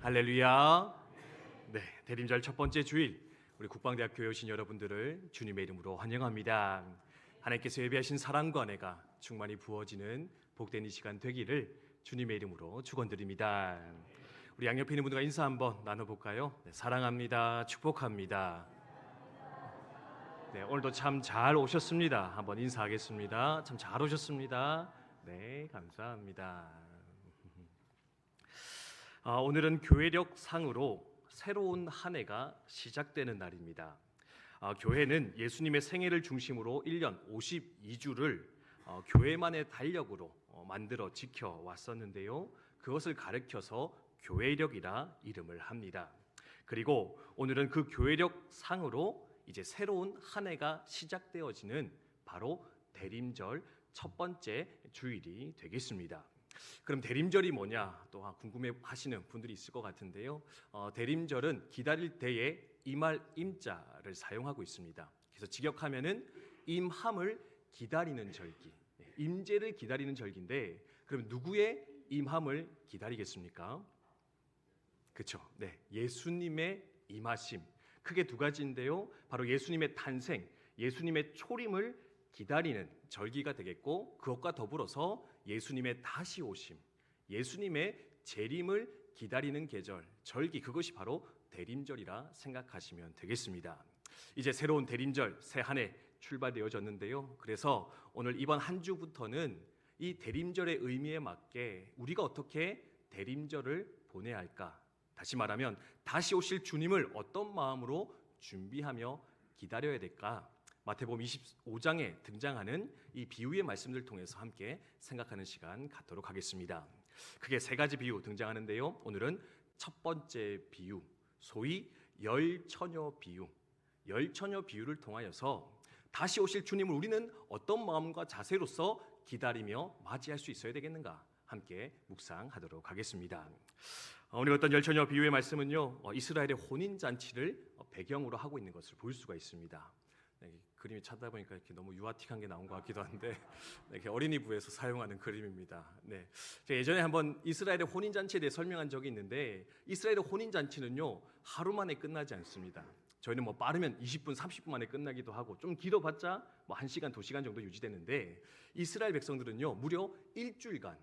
할렐루야. 네, 대림절 첫 번째 주일 우리 국방대학 교회 오신 여러분들을 주님의 이름으로 환영합니다. 하나님께서 예비하신 사랑과 은혜가 충만히 부어지는 복된 이 시간 되기를 주님의 이름으로 축원드립니다. 우리 양옆에 있는 분들과 인사 한번 나눠볼까요? 네, 사랑합니다. 축복합니다. 네, 오늘도 참 잘 오셨습니다. 한번 인사하겠습니다. 참 잘 오셨습니다. 네, 감사합니다. 오늘은 교회력 상으로 새로운 한 해가 시작되는 날입니다. 교회는 예수님의 생애를 중심으로 1년 52주를 교회만의 달력으로 만들어 지켜왔었는데요. 그것을 가르쳐서 교회력이라 이름을 합니다. 그리고 오늘은 그 교회력 상으로 이제 새로운 한 해가 시작되어지는 바로 대림절 첫 번째 주일이 되겠습니다. 그럼 대림절이 뭐냐 또 궁금해 하시는 분들이 있을 것 같은데요. 대림절은 기다릴 때에 임할 임자를 사용하고 있습니다. 그래서 직역하면은 임함을 기다리는 절기, 임재를 기다리는 절기인데 그럼 누구의 임함을 기다리겠습니까? 그렇죠. 네, 예수님의 임하심. 크게 두 가지인데요. 바로 예수님의 탄생, 예수님의 초림을 기다리는 절기가 되겠고 그것과 더불어서 예수님의 다시 오심, 예수님의 재림을 기다리는 계절, 절기, 그것이 바로 대림절이라 생각하시면 되겠습니다. 이제 새로운 대림절, 새 한 해 출발되어졌는데요. 그래서 오늘 이번 한 주부터는 이 대림절의 의미에 맞게 우리가 어떻게 대림절을 보내야 할까? 다시 말하면 다시 오실 주님을 어떤 마음으로 준비하며 기다려야 될까? 마태복음 25장에 등장하는 이 비유의 말씀들 통해서 함께 생각하는 시간 갖도록 하겠습니다. 크게 세 가지 비유 등장하는데요. 오늘은 첫 번째 비유, 소위 열처녀 비유, 열처녀 비유를 통하여서 다시 오실 주님을 우리는 어떤 마음과 자세로서 기다리며 맞이할 수 있어야 되겠는가? 함께 묵상하도록 하겠습니다. 오늘 어떤 열처녀 비유의 말씀은요, 이스라엘의 혼인잔치를 배경으로 하고 있는 것을 볼 수가 있습니다. 네, 그림이 찾다 보니까 이렇게 너무 유아틱한 게 나온 것 같기도 한데 네, 어린이부에서 사용하는 그림입니다. 네, 제가 예전에 한번 이스라엘의 혼인잔치에 대해 설명한 적이 있는데 이스라엘의 혼인잔치는요 하루 만에 끝나지 않습니다. 저희는 뭐 빠르면 20분, 30분 만에 끝나기도 하고 좀 길어봤자 뭐 1시간, 2시간 정도 유지되는데 이스라엘 백성들은요 무려 일주일간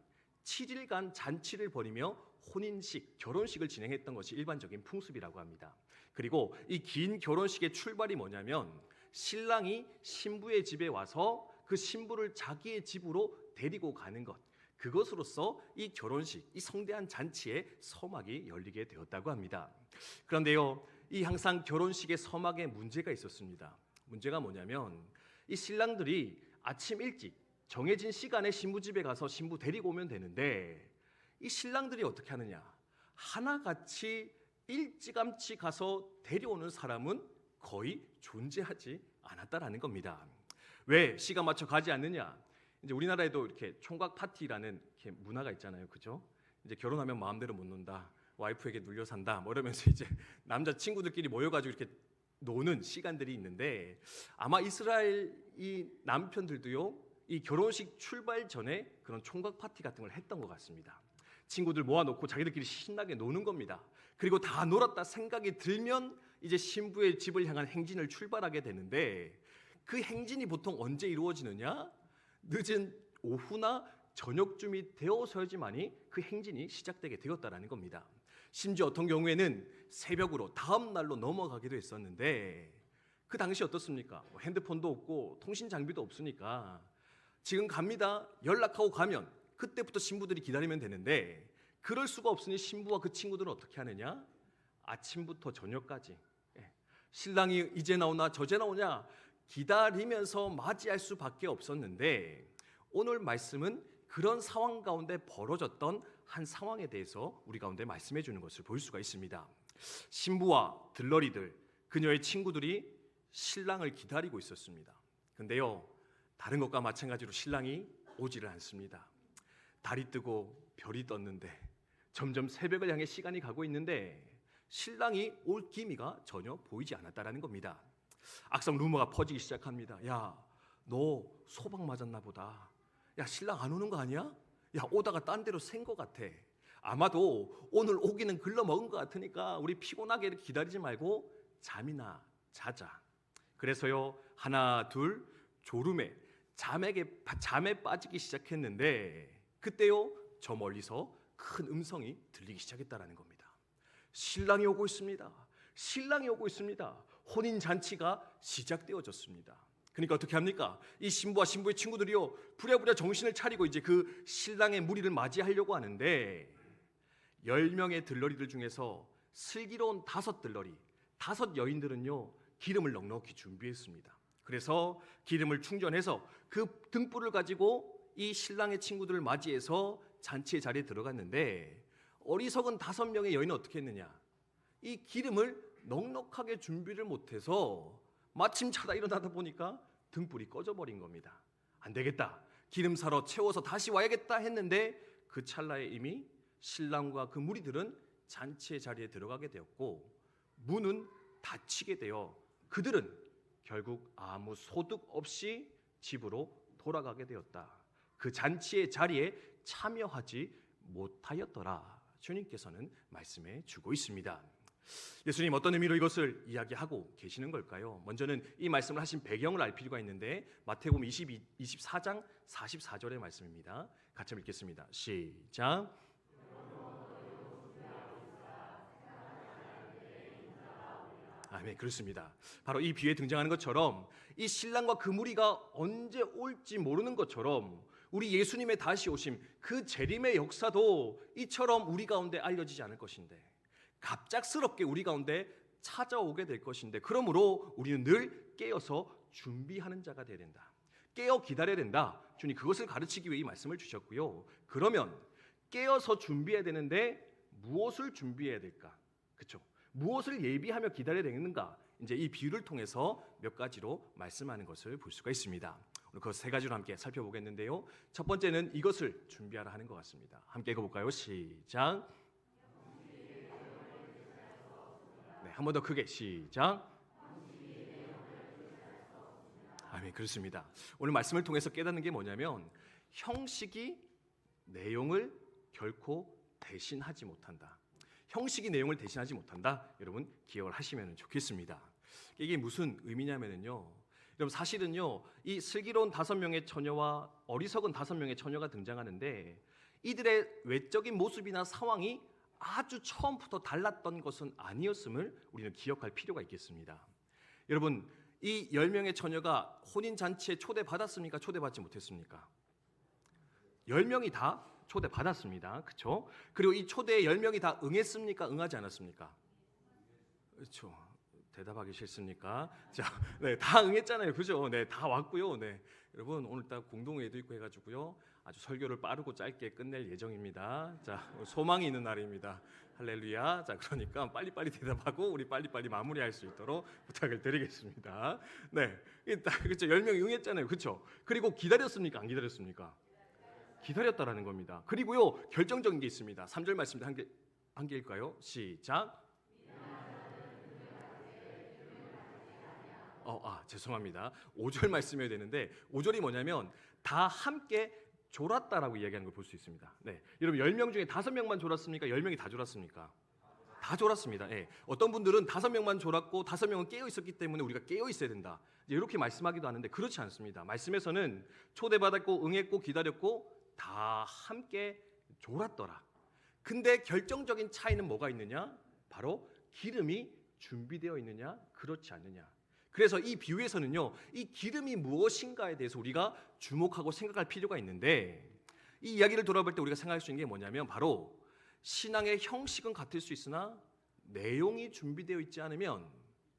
7일간 잔치를 벌이며 혼인식, 결혼식을 진행했던 것이 일반적인 풍습이라고 합니다. 그리고 이 긴 결혼식의 출발이 뭐냐면 신랑이 신부의 집에 와서 그 신부를 자기의 집으로 데리고 가는 것, 그것으로서 이 결혼식, 이 성대한 잔치의 서막이 열리게 되었다고 합니다. 그런데요, 이 항상 결혼식의 서막에 문제가 있었습니다. 문제가 뭐냐면 이 신랑들이 아침 일찍 정해진 시간에 신부 집에 가서 신부 데리고 오면 되는데 이 신랑들이 어떻게 하느냐, 하나같이 일찌감치 가서 데려오는 사람은 거의 존재하지 않았다라는 겁니다. 왜 시간 맞춰 가지 않느냐? 이제 우리나라에도 이렇게 총각 파티라는 이렇게 문화가 있잖아요, 그죠? 이제 결혼하면 마음대로 못 논다, 와이프에게 눌려 산다, 뭐 이러면서 이제 남자 친구들끼리 모여가지고 이렇게 노는 시간들이 있는데 아마 이스라엘 이 남편들도요, 이 결혼식 출발 전에 그런 총각 파티 같은 걸 했던 것 같습니다. 친구들 모아놓고 자기들끼리 신나게 노는 겁니다. 그리고 다 놀았다 생각이 들면 이제 신부의 집을 향한 행진을 출발하게 되는데 그 행진이 보통 언제 이루어지느냐? 늦은 오후나 저녁쯤이 되어서야지만이 그 행진이 시작되게 되었다라는 겁니다. 심지어 어떤 경우에는 새벽으로 다음 날로 넘어가기도 했었는데 그 당시 어떻습니까? 핸드폰도 없고 통신 장비도 없으니까 지금 갑니다, 연락하고 가면 그때부터 신부들이 기다리면 되는데 그럴 수가 없으니 신부와 그 친구들은 어떻게 하느냐? 아침부터 저녁까지 신랑이 이제 나오나 저제 나오냐 기다리면서 맞이할 수밖에 없었는데 오늘 말씀은 그런 상황 가운데 벌어졌던 한 상황에 대해서 우리 가운데 말씀해 주는 것을 볼 수가 있습니다. 신부와 들러리들, 그녀의 친구들이 신랑을 기다리고 있었습니다. 근데요, 다른 것과 마찬가지로 신랑이 오지를 않습니다. 달이 뜨고 별이 떴는데 점점 새벽을 향해 시간이 가고 있는데 신랑이 올 기미가 전혀 보이지 않았다라는 겁니다. 악성 루머가 퍼지기 시작합니다. 야, 너 소박 맞았나 보다. 야, 신랑 안 오는 거 아니야? 야, 오다가 딴 데로 샌 거 같아. 아마도 오늘 오기는 글러먹은 것 같으니까 우리 피곤하게 이렇게 기다리지 말고 잠이나 자자. 그래서요, 하나 둘 졸음에 잠에 빠지기 시작했는데, 그때요 저 멀리서 큰 음성이 들리기 시작했다라는 겁니다. 신랑이 오고 있습니다. 신랑이 오고 있습니다. 혼인 잔치가 시작되어졌습니다. 그러니까 어떻게 합니까? 이 신부와 신부의 친구들이요 부랴부랴 정신을 차리고 이제 그 신랑의 무리를 맞이하려고 하는데, 10명의 들러리들 중에서 슬기로운 5들러리, 5 여인들은요 기름을 넉넉히 준비했습니다. 그래서 기름을 충전해서 그 등불을 가지고 이 신랑의 친구들을 맞이해서 잔치의 자리에 들어갔는데, 어리석은 5명의 여인은 어떻게 했느냐? 이 기름을 넉넉하게 준비를 못해서 마침 자다 일어나다 보니까 등불이 꺼져버린 겁니다. 안 되겠다, 기름 사러 채워서 다시 와야겠다 했는데, 그 찰나에 이미 신랑과 그 무리들은 잔치의 자리에 들어가게 되었고, 문은 닫히게 되어 그들은 결국 아무 소득 없이 집으로 돌아가게 되었다. 그 잔치의 자리에 참여하지 못하였더라. 주님께서는 말씀해 주고 있습니다. 예수님 어떤 의미로 이것을 이야기하고 계시는 걸까요? 먼저는 이 말씀을 하신 배경을 알 필요가 있는데, 마태복음 24장 44절의 말씀입니다. 같이 읽겠습니다. 시작. 아멘. 그렇습니다. 바로 이 비유에 등장하는 것처럼 이 신랑과 그 무리가 언제 올지 모르는 것처럼 우리 예수님의 다시 오심, 그 재림의 역사도 이처럼 우리 가운데 알려지지 않을 것인데, 갑작스럽게 우리 가운데 찾아오게 될 것인데, 그러므로 우리는 늘 깨어서 준비하는 자가 되어야 된다. 깨어 기다려야 된다. 주님 그것을 가르치기 위해 이 말씀을 주셨고요. 그러면 깨어서 준비해야 되는데 무엇을 준비해야 될까? 그렇죠? 무엇을 예비하며 기다려야 되는가? 이제 이 비유를 통해서 몇 가지로 말씀하는 것을 볼 수가 있습니다. 오늘 그 3가지로 함께 살펴보겠는데요. 첫 번째는 이것을 준비하라 하는 것 같습니다. 함께 읽어볼까요? 시작. 네, 한 번 더 크게 시작. 아멘. 그렇습니다. 오늘 말씀을 통해서 깨닫는 게 뭐냐면, 형식이 내용을 결코 대신하지 못한다. 형식이 내용을 대신하지 못한다. 여러분 기억을 하시면 좋겠습니다. 이게 무슨 의미냐면요, 여러분 사실은요 이 슬기로운 5명의 처녀와 어리석은 5명의 처녀가 등장하는데, 이들의 외적인 모습이나 상황이 아주 처음부터 달랐던 것은 아니었음을 우리는 기억할 필요가 있겠습니다. 여러분 이 10명의 처녀가 혼인잔치에 초대받았습니까? 초대받지 못했습니까? 10명이 다 초대받았습니다. 그렇죠? 그리고 이 초대에 10명이 다 응했습니까? 응하지 않았습니까? 그렇죠. 대답하기 싫습니까? 자, 네, 다 응했잖아요. 그죠? 네, 다 왔고요. 네. 여러분 오늘 딱 공동회의도 있고 해가지고요. 아주 설교를 빠르고 짧게 끝낼 예정입니다. 자, 소망이 있는 날입니다. 할렐루야. 자, 그러니까 빨리빨리 대답하고 우리 빨리빨리 마무리할 수 있도록 부탁을 드리겠습니다. 네, 그렇죠. 10명 응했잖아요. 그렇죠? 그리고 기다렸습니까? 안 기다렸습니까? 기다렸다라는 겁니다. 그리고요 결정적인 게 있습니다. 3절 말씀도 한 개일까요? 시작. 죄송합니다. 5절 말씀이어야 되는데 5절이 뭐냐면 다 함께 졸았다라고 이야기하는 걸 볼 수 있습니다. 네, 여러분 10명 중에 5명만 졸았습니까? 10명이 다 졸았습니까? 다 졸았습니다. 네. 어떤 분들은 5명만 졸았고 5명은 깨어 있었기 때문에 우리가 깨어 있어야 된다, 이렇게 말씀하기도 하는데 그렇지 않습니다. 말씀에서는 초대받았고 응했고 기다렸고 다 함께 졸았더라. 근데 결정적인 차이는 뭐가 있느냐? 바로 기름이 준비되어 있느냐 그렇지 않느냐. 그래서 이 비유에서는요 이 기름이 무엇인가에 대해서 우리가 주목하고 생각할 필요가 있는데, 이 이야기를 돌아볼 때 우리가 생각할 수 있는 게 뭐냐면, 바로 신앙의 형식은 같을 수 있으나 내용이 준비되어 있지 않으면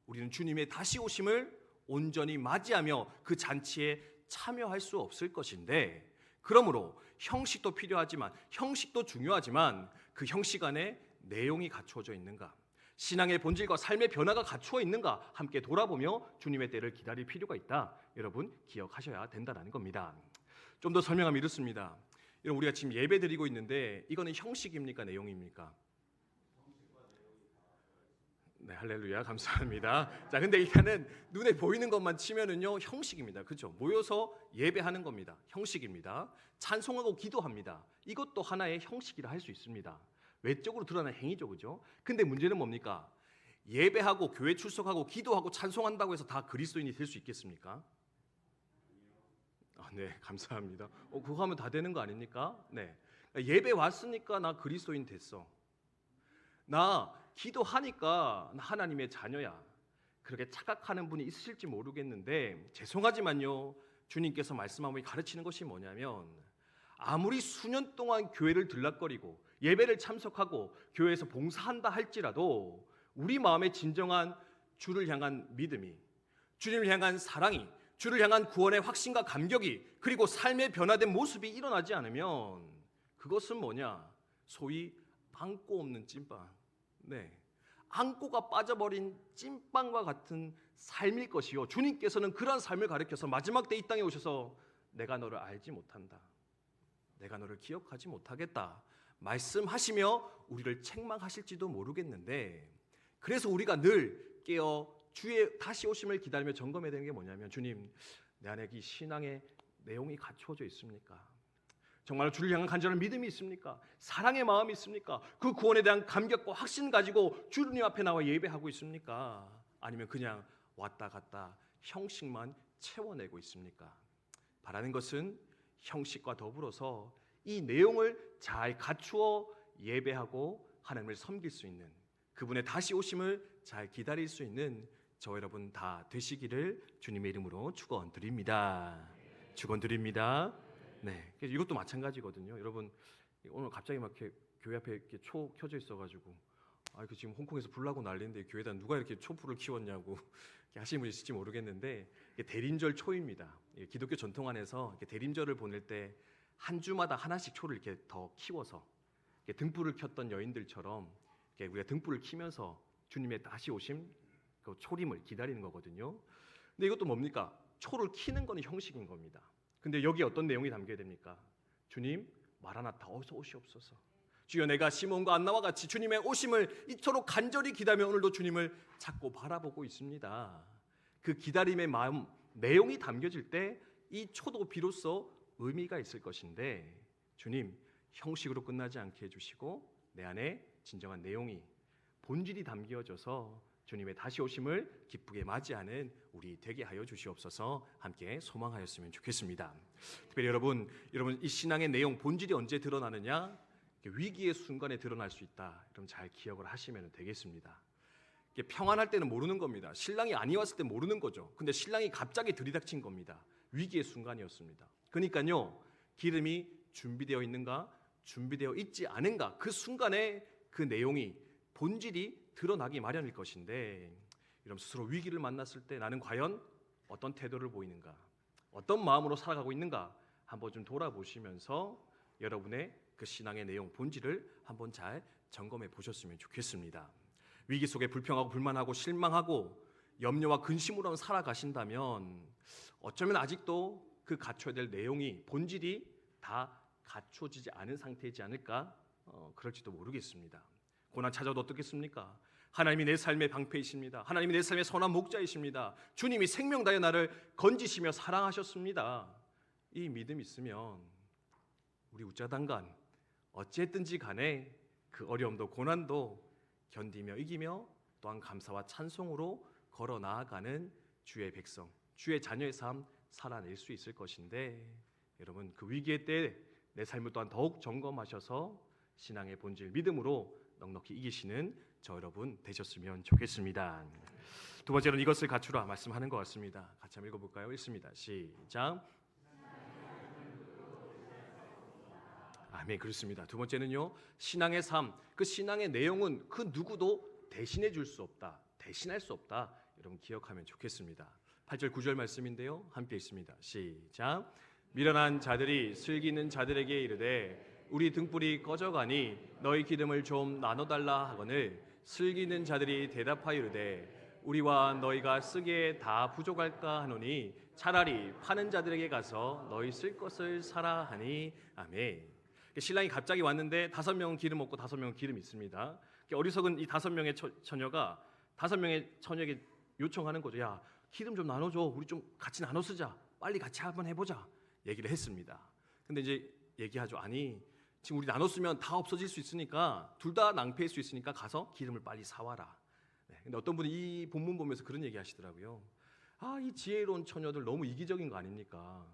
우리는 주님의 다시 오심을 온전히 맞이하며 그 잔치에 참여할 수 없을 것인데, 그러므로 형식도 필요하지만, 형식도 중요하지만 그 형식 안에 내용이 갖추어져 있는가, 신앙의 본질과 삶의 변화가 갖추어 있는가 함께 돌아보며 주님의 때를 기다릴 필요가 있다. 여러분 기억하셔야 된다는 겁니다. 좀 더 설명하면 이렇습니다. 여러분 우리가 지금 예배 드리고 있는데 이거는 형식입니까? 내용입니까? 네, 할렐루야, 감사합니다. 자, 근데 일단은 눈에 보이는 것만 치면은요 형식입니다. 그렇죠? 모여서 예배하는 겁니다. 형식입니다. 찬송하고 기도합니다. 이것도 하나의 형식이라 할 수 있습니다. 외적으로 드러나는 행위죠, 그죠? 근데 문제는 뭡니까? 예배하고 교회 출석하고 기도하고 찬송한다고 해서 다 그리스도인이 될 수 있겠습니까? 네, 감사합니다. 그거 하면 다 되는 거 아닙니까? 네, 예배 왔으니까 나 그리스도인 됐어. 나 기도하니까 나 하나님의 자녀야. 그렇게 착각하는 분이 있으실지 모르겠는데 죄송하지만요, 주님께서 말씀하고 가르치는 것이 뭐냐면 아무리 수년 동안 교회를 들락거리고 예배를 참석하고 교회에서 봉사한다 할지라도 우리 마음의 진정한 주를 향한 믿음이, 주님을 향한 사랑이, 주를 향한 구원의 확신과 감격이, 그리고 삶의 변화된 모습이 일어나지 않으면 그것은 뭐냐? 소위 안고 없는 찐빵. 네, 안고가 빠져버린 찐빵과 같은 삶일 것이요, 주님께서는 그러한 삶을 가르쳐서 마지막 때 이 땅에 오셔서 내가 너를 알지 못한다, 내가 너를 기억하지 못하겠다 말씀하시며 우리를 책망하실지도 모르겠는데, 그래서 우리가 늘 깨어 주의 다시 오심을 기다리며 점검해야 되는 게 뭐냐면, 주님, 내 안에 이 신앙의 내용이 갖추어져 있습니까? 정말 주를 향한 간절한 믿음이 있습니까? 사랑의 마음이 있습니까? 그 구원에 대한 감격과 확신 가지고 주님 앞에 나와 예배하고 있습니까? 아니면 그냥 왔다 갔다 형식만 채워내고 있습니까? 바라는 것은 형식과 더불어서 이 내용을 잘 갖추어 예배하고 하나님을 섬길 수 있는, 그분의 다시 오심을 잘 기다릴 수 있는 저 여러분 다 되시기를 주님의 이름으로 축원드립니다. 축원드립니다. 네, 이것도 마찬가지거든요. 여러분, 오늘 갑자기 막 이렇게 교회 앞에 이렇게 초 켜져 있어가지고, 지금 홍콩에서 불 나고 난리인데 교회에다 누가 이렇게 촛불을 키웠냐고 하시는 분이 있을지 모르겠는데, 이게 대림절 초입니다. 기독교 전통 안에서 대림절을 보낼 때 한 주마다 하나씩 초를 이렇게 더 키워서 등불을 켰던 여인들처럼 우리가 등불을 키면서 주님의 다시 오심, 그 초림을 기다리는 거거든요. 근데 이것도 뭡니까? 초를 키는 거는 형식인 겁니다. 근데 여기 어떤 내용이 담겨야 됩니까? 주님, 마라나타, 어서 오시옵소서. 주여, 내가 시몬과 안나와 같이 주님의 오심을 이토록 간절히 기다리며 오늘도 주님을 찾고 바라보고 있습니다. 그 기다림의 마음, 내용이 담겨질 때 이 초도 비로소 의미가 있을 것인데, 주님, 형식으로 끝나지 않게 해주시고 내 안에 진정한 내용이, 본질이 담겨져서 주님의 다시 오심을 기쁘게 맞이하는 우리 되게 하여 주시옵소서. 함께 소망하였으면 좋겠습니다. 특별히 여러분 이 신앙의 내용, 본질이 언제 드러나느냐? 위기의 순간에 드러날 수 있다. 여러분 잘 기억을 하시면 되겠습니다. 평안할 때는 모르는 겁니다. 신랑이 아니 왔을 때 모르는 거죠. 근데 신랑이 갑자기 들이닥친 겁니다. 위기의 순간이었습니다. 그러니까요, 기름이 준비되어 있는가, 준비되어 있지 않은가, 그 순간에 그 내용이, 본질이 드러나기 마련일 것인데, 여러분 스스로 위기를 만났을 때 나는 과연 어떤 태도를 보이는가, 어떤 마음으로 살아가고 있는가 한번 좀 돌아보시면서 여러분의 그 신앙의 내용, 본질을 한번 잘 점검해 보셨으면 좋겠습니다. 위기 속에 불평하고 불만하고 실망하고 염려와 근심으로 살아가신다면 어쩌면 아직도 그 갖춰야 될 내용이, 본질이 다 갖춰지지 않은 상태이지 않을까, 그럴지도 모르겠습니다. 고난 찾아도 어떻겠습니까? 하나님이 내 삶의 방패이십니다. 하나님이 내 삶의 선한 목자이십니다. 주님이 생명 다해 나를 건지시며 사랑하셨습니다. 이 믿음 있으면 우리 우짜단간 어찌했든지 간에 그 어려움도 고난도 견디며 이기며 또한 감사와 찬송으로 걸어 나아가는 주의 백성, 주의 자녀의 삶 살아낼 수 있을 것인데, 여러분 그 위기의 때 내 삶을 또한 더욱 점검하셔서 신앙의 본질, 믿음으로 넉넉히 이기시는 저 여러분 되셨으면 좋겠습니다. 두 번째로는 이것을 갖추라 말씀하는 것 같습니다. 같이 한번 읽어볼까요? 읽습니다. 시작. 아멘. 그렇습니다. 두 번째는요, 신앙의 삶, 그 신앙의 내용은 그 누구도 대신해 줄 수 없다, 대신할 수 없다. 여러분 기억하면 좋겠습니다. 8절 9절 말씀인데요, 함께 읽습니다. 시작. 미련한 자들이 슬기 있는 자들에게 이르되 우리 등불이 꺼져가니 너희 기름을 좀 나눠달라 하거늘 슬기 있는 자들이 대답하여 이르되 우리와 너희가 쓰기에 다 부족할까 하노니 차라리 파는 자들에게 가서 너희 쓸 것을 사라 하니. 아멘. 신랑이 갑자기 왔는데 5명은 기름 없고 5명은 기름 있습니다. 어리석은 이 5명의 처녀가 5명의 처녀에게 요청하는 거죠. 야, 기름 좀 나눠줘. 우리 좀 같이 나눠 쓰자. 빨리 같이 한번 해보자. 얘기를 했습니다. 근데 이제 얘기하죠. 아니, 지금 우리 나눴으면 다 없어질 수 있으니까 둘 다 낭패일 수 있으니까 가서 기름을 빨리 사와라. 네, 근데 어떤 분이 이 본문 보면서 그런 얘기 하시더라고요. 이 지혜로운 처녀들 너무 이기적인 거 아닙니까?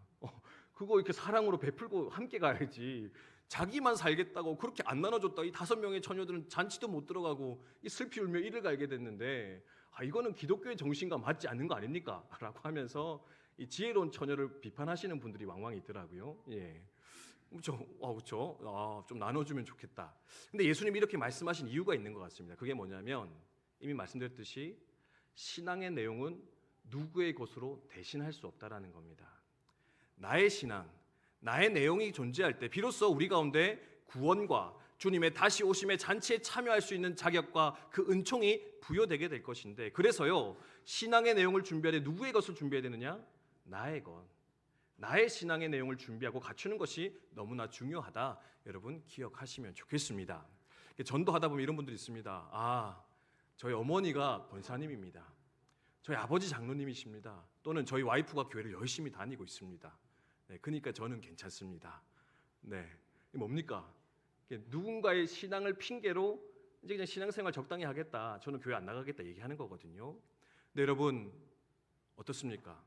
그거 이렇게 사랑으로 베풀고 함께 가야지. 자기만 살겠다고 그렇게 안 나눠줬다. 이 5명의 처녀들은 잔치도 못 들어가고 이 슬피 울며 이를 갈게 됐는데 이거는 기독교의 정신과 맞지 않는 거 아닙니까? 라고 하면서 이 지혜로운 처녀를 비판하시는 분들이 왕왕 있더라고요. 예. 그렇죠. 좀 나눠주면 좋겠다. 근데 예수님이 이렇게 말씀하신 이유가 있는 것 같습니다. 그게 뭐냐면 이미 말씀드렸듯이 신앙의 내용은 누구의 것으로 대신할 수 없다라는 겁니다. 나의 신앙, 나의 내용이 존재할 때 비로소 우리 가운데 구원과 주님의 다시 오심의 잔치에 참여할 수 있는 자격과 그 은총이 부여되게 될 것인데, 그래서요 신앙의 내용을 준비할 때 누구의 것을 준비해야 되느냐? 나의 것, 나의 신앙의 내용을 준비하고 갖추는 것이 너무나 중요하다. 여러분 기억하시면 좋겠습니다. 전도하다 보면 이런 분들이 있습니다. 저희 어머니가 권사님입니다. 저희 아버지 장로님이십니다. 또는 저희 와이프가 교회를 열심히 다니고 있습니다. 네, 그러니까 저는 괜찮습니다. 네, 이게 뭡니까? 누군가의 신앙을 핑계로 이제 그냥 신앙생활 적당히 하겠다, 저는 교회 안 나가겠다 얘기하는 거거든요. 근데 여러분 어떻습니까?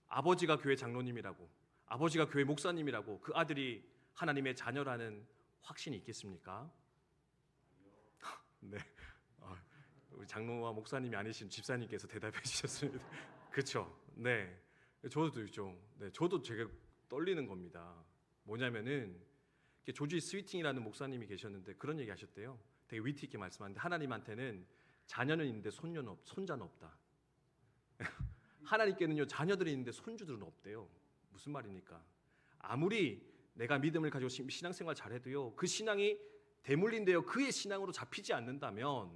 아버지가 교회 장로님이라고, 아버지가 교회 목사님이라고 그 아들이 하나님의 자녀라는 확신이 있겠습니까? 네, 우리 장로와 목사님이 아니신 집사님께서 대답해 주셨습니다. 그렇죠? 네, 저도 좀, 저도 제가 떨리는 겁니다. 뭐냐면은 조지 스위팅이라는 목사님이 계셨는데 그런 얘기 하셨대요. 되게 위트 있게 말씀하는데 하나님한테는 자녀는 있는데 손자는 없다. 하나님께는요 자녀들이 있는데 손주들은 없대요. 무슨 말입니까? 아무리 내가 믿음을 가지고 신앙생활 잘해도요 그 신앙이 대물림되어 그의 신앙으로 잡히지 않는다면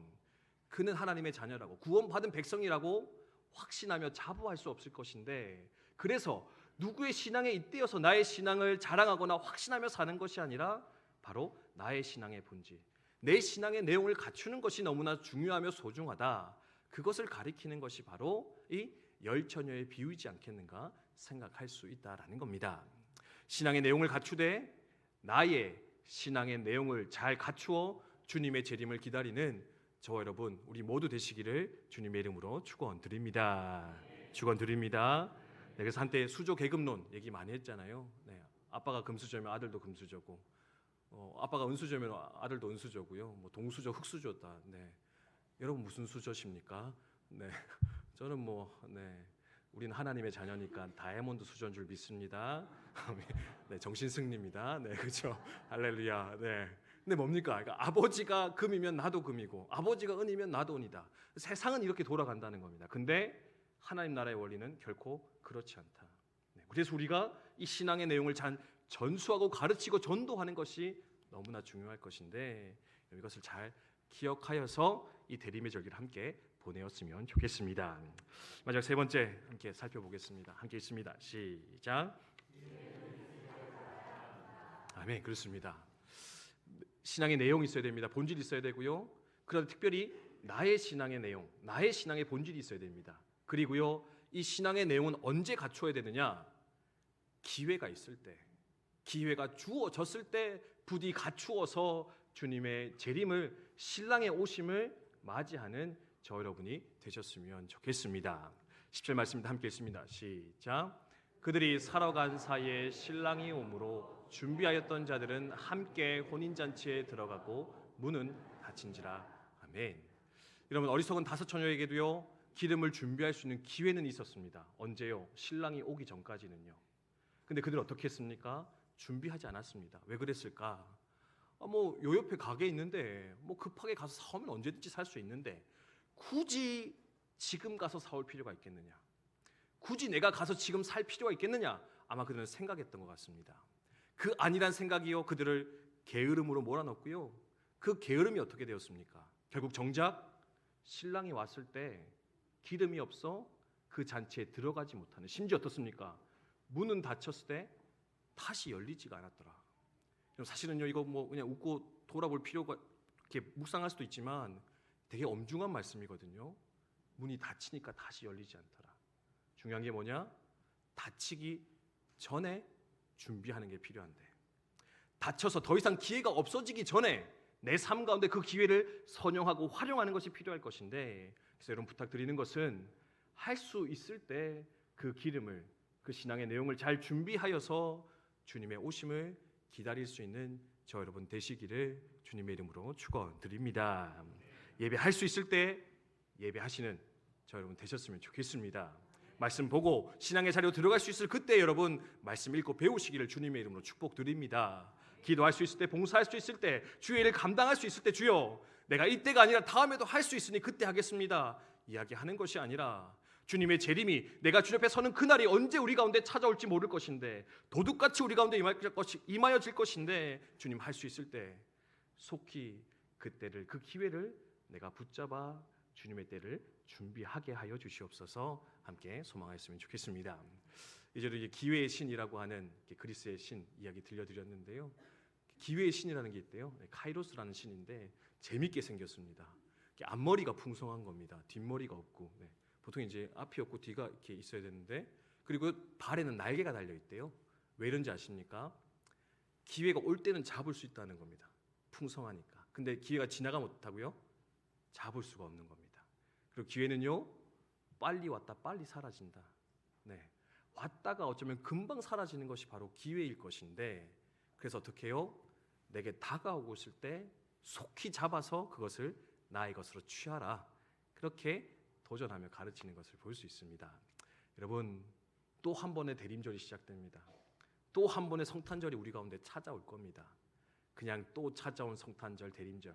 그는 하나님의 자녀라고, 구원받은 백성이라고 확신하며 자부할 수 없을 것인데, 그래서 누구의 신앙에 잇대어서 나의 신앙을 자랑하거나 확신하며 사는 것이 아니라 바로 나의 신앙의 본질, 내 신앙의 내용을 갖추는 것이 너무나 중요하며 소중하다. 그것을 가리키는 것이 바로 이 10처녀의 비유이지 않겠는가 생각할 수 있다라는 겁니다. 신앙의 내용을 갖추되 나의 신앙의 내용을 잘 갖추어 주님의 재림을 기다리는 저와 여러분 우리 모두 되시기를 주님의 이름으로 축원드립니다. 축원드립니다. 네, 그래서 한때 수저 계급론 얘기 많이 했잖아요. 네, 아빠가 금수저면 아들도 금수저고, 아빠가 은수저면 아들도 은수저고요. 뭐 동수저, 흙수저다. 네, 여러분 무슨 수저십니까? 네, 저는 우리는 하나님의 자녀니까 다이아몬드 수저인 줄 믿습니다. 네, 정신승리입니다. 네, 그렇죠. 할렐루야. 네. 근데 뭡니까? 그러니까 아버지가 금이면 나도 금이고, 아버지가 은이면 나도 은이다. 세상은 이렇게 돌아간다는 겁니다. 근데 하나님 나라의 원리는 결코 그렇지 않다. 네, 그래서 우리가 이 신앙의 내용을 잘 전수하고 가르치고 전도하는 것이 너무나 중요할 것인데, 이것을 잘 기억하여서 이 대림의 절기를 함께 보내었으면 좋겠습니다. 마지막 세 번째 함께 살펴보겠습니다. 함께 있습니다. 시작. 아멘. 그렇습니다. 신앙의 내용이 있어야 됩니다. 본질이 있어야 되고요. 그런데 특별히 나의 신앙의 내용, 나의 신앙의 본질이 있어야 됩니다. 그리고요, 이 신앙의 내용은 언제 갖춰야 되느냐? 기회가 있을 때, 기회가 주어졌을 때 부디 갖추어서 주님의 재림을, 신랑의 오심을 맞이하는 저 여러분이 되셨으면 좋겠습니다. 10절 말씀입니다. 함께 읽습니다. 시작. 그들이 살아간 사이에 신랑이 오므로 준비하였던 자들은 함께 혼인잔치에 들어가고 문은 닫힌지라. 아멘. 여러분, 어리석은 5처녀에게도요 기름을 준비할 수 있는 기회는 있었습니다. 언제요? 신랑이 오기 전까지는요. 근데 그들 어떻게 했습니까? 준비하지 않았습니다. 왜 그랬을까? 요 옆에 가게 있는데 급하게 가서 사오면 언제든지 살 수 있는데 굳이 지금 가서 사올 필요가 있겠느냐? 굳이 내가 가서 지금 살 필요가 있겠느냐? 아마 그들은 생각했던 것 같습니다. 그 아니란 생각이요 그들을 게으름으로 몰아넣고요. 그 게으름이 어떻게 되었습니까? 결국 정작 신랑이 왔을 때 기름이 없어 그 잔치에 들어가지 못하는, 심지어 어떻습니까? 문은 닫혔을 때 다시 열리지가 않았더라. 사실은요 이거 그냥 웃고 돌아볼 필요가, 이렇게 묵상할 수도 있지만 되게 엄중한 말씀이거든요. 문이 닫히니까 다시 열리지 않더라. 중요한 게 뭐냐? 닫히기 전에 준비하는 게 필요한데, 다쳐서 더 이상 기회가 없어지기 전에 내 삶 가운데 그 기회를 선용하고 활용하는 것이 필요할 것인데, 그래서 여러분 부탁드리는 것은 할 수 있을 때 그 기름을, 그 신앙의 내용을 잘 준비하여서 주님의 오심을 기다릴 수 있는 저 여러분 되시기를 주님의 이름으로 축원드립니다. 예배할 수 있을 때 예배하시는 저 여러분 되셨으면 좋겠습니다. 말씀 보고 신앙의 자리로 들어갈 수 있을 그때 여러분 말씀 읽고 배우시기를 주님의 이름으로 축복드립니다. 기도할 수 있을 때, 봉사할 수 있을 때, 주의 일을 감당할 수 있을 때, 주여 내가 이때가 아니라 다음에도 할 수 있으니 그때 하겠습니다 이야기하는 것이 아니라, 주님의 재림이 내가 주 옆에 서는 그날이 언제 우리 가운데 찾아올지 모를 것인데, 도둑같이 우리 가운데 임하여질 것인데, 주님 할 수 있을 때 속히 그때를, 그 기회를 내가 붙잡아 주님의 때를 준비하게 하여 주시옵소서. 함께 소망하였으면 좋겠습니다. 이제 기회의 신이라고 하는 그리스의 신 이야기 들려드렸는데요. 기회의 신이라는 게 있대요. 카이로스라는 신인데 재밌게 생겼습니다. 앞머리가 풍성한 겁니다. 뒷머리가 없고, 보통 이제 앞이 없고 뒤가 이렇게 있어야 되는데, 그리고 발에는 날개가 달려 있대요. 왜 이런지 아십니까? 기회가 올 때는 잡을 수 있다는 겁니다. 풍성하니까. 근데 기회가 지나가면 어떻다고요? 잡을 수가 없는 겁니다. 그리고 기회는요, 빨리 왔다 빨리 사라진다. 왔다가 어쩌면 금방 사라지는 것이 바로 기회일 것인데, 그래서 어떻게 해요? 내게 다가오고 있을 때 속히 잡아서 그것을 나의 것으로 취하라. 그렇게 도전하며 가르치는 것을 볼 수 있습니다. 여러분, 또 한 번의 대림절이 시작됩니다. 또 한 번의 성탄절이 우리 가운데 찾아올 겁니다. 그냥 또 찾아온 성탄절, 대림절,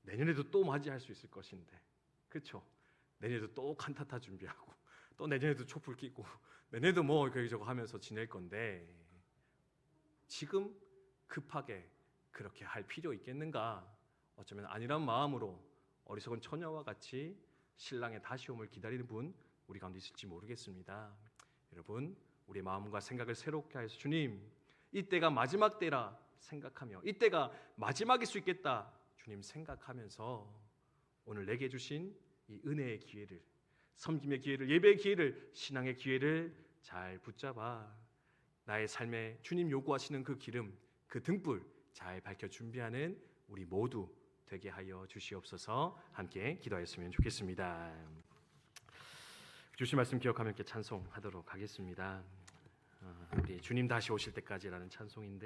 내년에도 또 맞이할 수 있을 것인데, 그렇죠? 내년에도 또 칸타타 준비하고, 또 내년에도 촛불 끼고, 내년에도 뭐 저거 하면서 지낼 건데, 지금 급하게 그렇게 할 필요 있겠는가? 어쩌면 아니란 마음으로 어리석은 처녀와 같이 신랑의 다시 옴을 기다리는 분 우리 가운데 있을지 모르겠습니다. 여러분, 우리의 마음과 생각을 새롭게 하여서 주님, 이때가 마지막 때라 생각하며, 이때가 마지막일 수 있겠다 주님 생각하면서, 오늘 내게 주신 이 은혜의 기회를, 섬김의 기회를, 예배의 기회를, 신앙의 기회를 잘 붙잡아 나의 삶에 주님 요구하시는 그 기름, 그 등불 잘 밝혀 준비하는 우리 모두 되게 하여 주시옵소서. 함께 기도하였으면 좋겠습니다. 주신 말씀 기억하며 함께 찬송하도록 하겠습니다. 우리 주님 다시 오실 때까지라는 찬송인데,